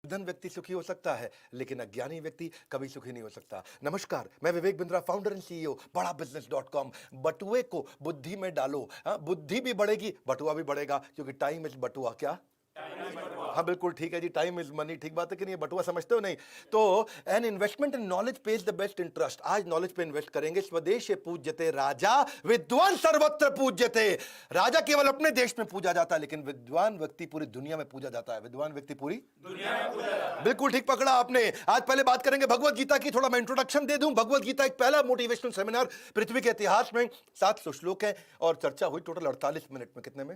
धन व्यक्ति सुखी हो सकता है, लेकिन अज्ञानी व्यक्ति कभी सुखी नहीं हो सकता। नमस्कार, मैं Vivek Bindra, founder and CEO बड़ा बिजनेस.com। बटुए को बुद्धि में डालो, बुद्धि भी बढ़ेगी, बटुआ भी बढ़ेगा, क्योंकि टाइम इज बटुआ। क्या? हाँ बिल्कुल ठीक है जी, टाइम इज मनी। ठीक बात है कि नहीं? बटुआ समझते हो नहीं? तो an investment in knowledge page the best interest. आज नॉलेज पे इन्वेस्ट करेंगे। स्वदेश पूज्यते राजा, विद्वान सर्वत्र पूज्यते। राजा केवल अपने देश में पूजा जाता है, लेकिन विद्वान व्यक्ति पूरी दुनिया में पूजा जाता है। विद्वान व्यक्ति पूरी दुनिया में पूजा जाता है। बिल्कुल ठीक पकड़ा आपने। आज पहले बात करेंगे भगवत गीता की। थोड़ा मैं इंट्रोडक्शन दे दूं। भगवत गीता एक पहला मोटिवेशनल सेमिनार पृथ्वी के इतिहास में। 700 श्लोक है और चर्चा हुई टोटल 48 मिनट में। कितने में?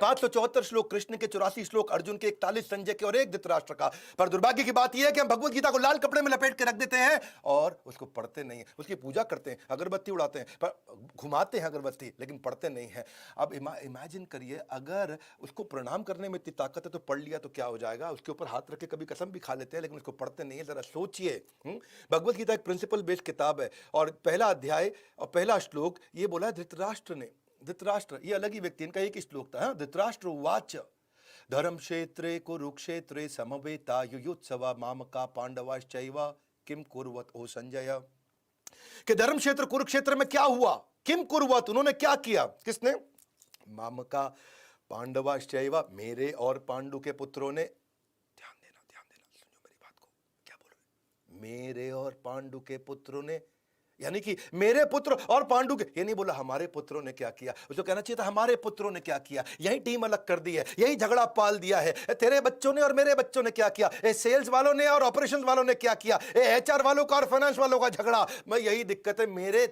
574 श्लोक कृष्ण के, 84 श्लोक अर्जुन के, 41 संजय के और 1 धृतराष्ट्र का। पर दुर्भाग्य की बात यह है कि हम भगवत गीता को लाल कपड़े में लपेट के रख देते हैं और उसको पढ़ते नहीं है। उसकी पूजा करते हैं, अगरबत्ती उड़ाते हैं, पर घुमाते हैं अगरबत्ती, लेकिन पढ़ते नहीं है। अब इमेजिन करिए, अगर उसको प्रणाम करने में इतनी ताकत है तो पढ़ लिया तो क्या हो जाएगा? उसके ऊपर हाथ रख के कभी कसम भी खा लेते हैं, लेकिन उसको पढ़ते नहीं है। जरा सोचिए। भगवत गीता एक प्रिंसिपल बेस्ड किताब है और पहला अध्याय और पहला श्लोक ये बोला है धृतराष्ट्र ने। धृतराष्ट्र ये अलग ही व्यक्ति, इनका एक ही श्लोक था। धृतराष्ट्र उवाच धर्म क्षेत्रे कुरुक्षेत्रे समवेता युयुत्सवा मामका पांडवाश्चैव किम कुर्वत ओ संजय। कि धर्म क्षेत्र कुरुक्षेत्र में क्या हुआ? किम कुर्वत, उन्होंने क्या किया? किसने? मामका पांडवाश्चैव, मेरे और पांडु के पुत्रों ने। ध्यान देना, सुनो मेरी बात को। क्या बोल रहे? मेरे और पांडु के पुत्रों ने, यानी कि मेरे पुत्र और पांडु के। ये नहीं बोला हमारे पुत्रों ने क्या किया, उसको कहना चाहिए था हमारे पुत्रों ने क्या किया। यही टीम अलग कर दी है, यही झगड़ा पाल दिया है। तेरे बच्चों ने और मेरे बच्चों ने क्या किया, सेल्स वालों ने और ऑपरेशंस वालों ने क्या किया, एचआर वालों का और फाइनेंस वालों का झगड़ा। मैं यही दिक्कत है, मेरे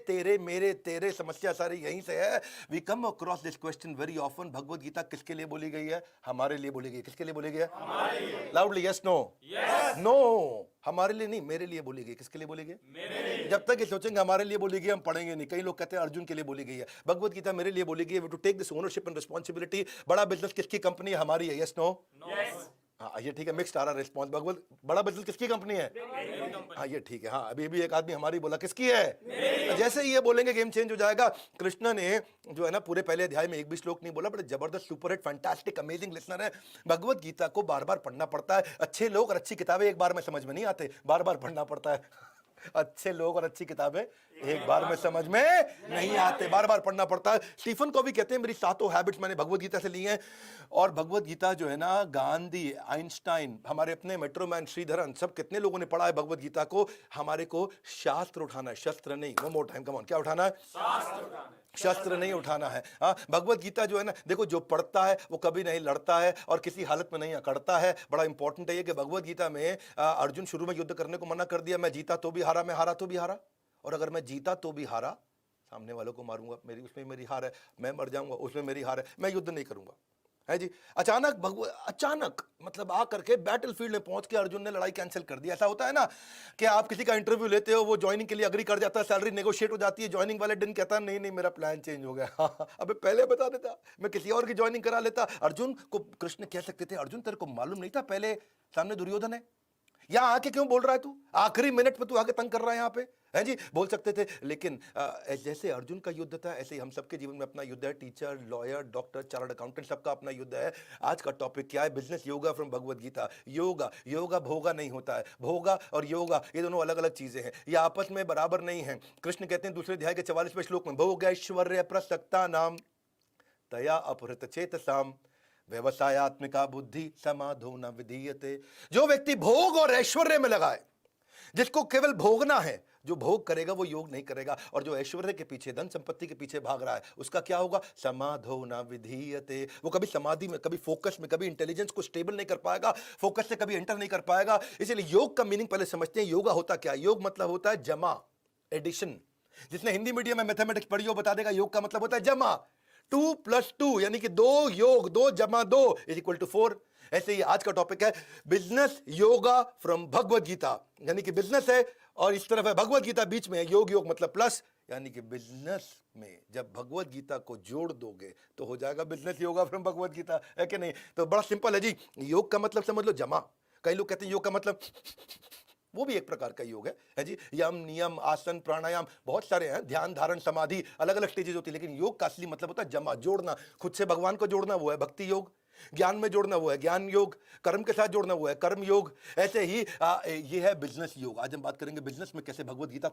तेरे समस्या सारी यहीं से है। We come across this question very often. Bhagavad Gita किसके लिए बोली गई है? हमारे लिए बोली गई। किसके लिए बोली गई है? Loudly yes no. नो, हमारे लिए नहीं, मेरे लिए बोली गई। किसके लिए बोली गई? जब तक ये सोचेंगे हमारे लिए बोली गई, हम पढ़ेंगे नहीं। कई लोग कहते हैं अर्जुन के लिए बोली गई है। भगवत गीता मेरे लिए बोली गई है। To take this ownership and responsibility. बड़ा बिजनेस किसकी कंपनी है? हमारी है। Yes no? हाँ ये ठीक है, मिक्स्ड आ रहा रिस्पॉन्स। भगवत बड़ा बिजनेस किसकी कंपनी है? हाँ ये ठीक है। हाँ अभी भी एक आदमी हमारी बोला, किसकी है? जैसे ही ये बोलेंगे गेम चेंज हो जाएगा। कृष्ण ने जो है ना पूरे पहले अध्याय में एक भी श्लोक नहीं बोला। बड़े जबरदस्त super hit fantastic amazing listener है। भगवत गीता को बार बार पढ़ना पड़ता है। अच्छे लोग और अच्छी किताबें एक बार में समझ में नहीं आते, बार बार पढ़ना पड़ता है। अच्छे लोग और अच्छी किताबें एक बार में समझ में नहीं आते, बार बार पढ़ना पड़ता है। स्टीफन को भी कहते हैं मेरी 7 हैबिट्स मैंने भगवत गीता से ली हैं। और भगवत गीता जो है ना, गांधी, आइंस्टाइन, हमारे अपने मेट्रोमैन श्रीधरन, सब कितने लोगों ने पढ़ा है भगवत गीता को। हमारे को शास्त्र उठाना है, शस्त्र नहीं। One more time, come on, क्या उठाना है? शस्त्र नहीं उठाना है। हाँ भगवत गीता जो है ना, देखो जो पढ़ता है वो कभी नहीं लड़ता है और किसी हालत में नहीं अकड़ता है। बड़ा इंपॉर्टेंट है ये कि भगवत गीता में अर्जुन शुरू में युद्ध करने को मना कर दिया। मैं जीता तो भी हारा, मैं हारा तो भी हारा, और अगर मैं जीता तो भी हारा, सामने वालों को मारूंगा, मेरी उसमें मेरी हार है। मैं मर जाऊंगा, उसमें मेरी हार है, मैं युद्ध नहीं करूंगा। है जी। अचानक मतलब आ करके बैटलफील्ड में पहुंच के अर्जुन ने लड़ाई कैंसिल कर दी। ऐसा होता है ना कि आप किसी का इंटरव्यू लेते हो, वो ज्वाइनिंग के लिए अग्री कर जाता है, सैलरी नेगोशिएट हो जाती है, ज्वाइनिंग वाले दिन कहता है नहीं मेरा प्लान चेंज हो गया। अबे पहले बता देता, मैं किसी और की ज्वाइनिंग करा लेता। अर्जुन को कृष्ण कह सकते थे, अर्जुन तेरे को मालूम नहीं था पहले सामने दुर्योधन है, यहां आके क्यों बोल रहा है तू? आखिरी मिनट पे तू आके तंग कर रहा है यहां पे, है जी। बोल सकते थे, लेकिन जैसे अर्जुन का युद्ध था ऐसे ही हम सबके जीवन में अपना युद्ध है। Teacher, lawyer, doctor, chartered accountant, सबका अपना युद्ध है। आज का टॉपिक क्या है? Business yoga from Bhagavad Gita. योगा भोगा नहीं होता है। भोगा और योगा ये दोनों अलग अलग चीजें हैं, ये आपस में बराबर नहीं है। कृष्ण कहते हैं दूसरे अध्याय के 44वें श्लोक में, भोग ऐश्वर्य प्रसक्ता नाम तया अपहृत चेतसाम व्यवसायत्मिका बुद्धि समाधो न विधीयते। जो व्यक्ति भोग और ऐश्वर्य में लगा है, जिसको केवल भोगना है, जो भोग करेगा वो योग नहीं करेगा, और जो ऐश्वर्य के पीछे, धन संपत्ति के पीछे भाग रहा है, उसका क्या होगा? समाधो न विधीयते। वो कभी समाधि में, कभी फोकस में, कभी इंटेलिजेंस को स्टेबल नहीं कर पाएगा, फोकस से कभी एंटर नहीं कर पाएगा। इसलिए योग का मीनिंग पहले समझते हैं। योगा होता क्या? योग मतलब होता है जमा, एडिशन। जिसने हिंदी मीडियम में मैथमेटिक्स पढ़ी हो बता देगा, योग का मतलब होता है जमा। 2 + 2 यानी कि 2 योग, 2 + 2 = 4। ऐसे ही आज का टॉपिक है बिजनेस योगा फ्रॉम भगवत गीता। यानी कि बिजनेस है और इस तरफ है भगवत गीता, बीच में है योग मतलब प्लस। यानी कि बिजनेस में जब भगवत गीता को जोड़ दोगे तो हो जाएगा बिजनेस योगा फ्रॉम भगवत गीता, है कि नहीं? तो बड़ा सिंपल है जी। योग का मतलब समझ लो जमा। कई लोग कहते हैं योग का मतलब, वो भी एक प्रकार का योग है जी। यम, नियम, आसन, प्राणायाम बहुत सारे हैं, ध्यान, धारण, समाधि, अलग अलग स्टेजेस होती है, लेकिन योग का असली मतलब होता है जमा, जोड़ना, खुद से भगवान को जोड़ना, वो है भक्ति योग। ज्ञान में जोड़ना वो है ज्ञान योग, कर्म के साथ जोड़ना वो है कर्म योग। ऐसे ही ये है बिजनेस योग। आज हम बात करेंगे बिजनेस में कैसे भगवत गीता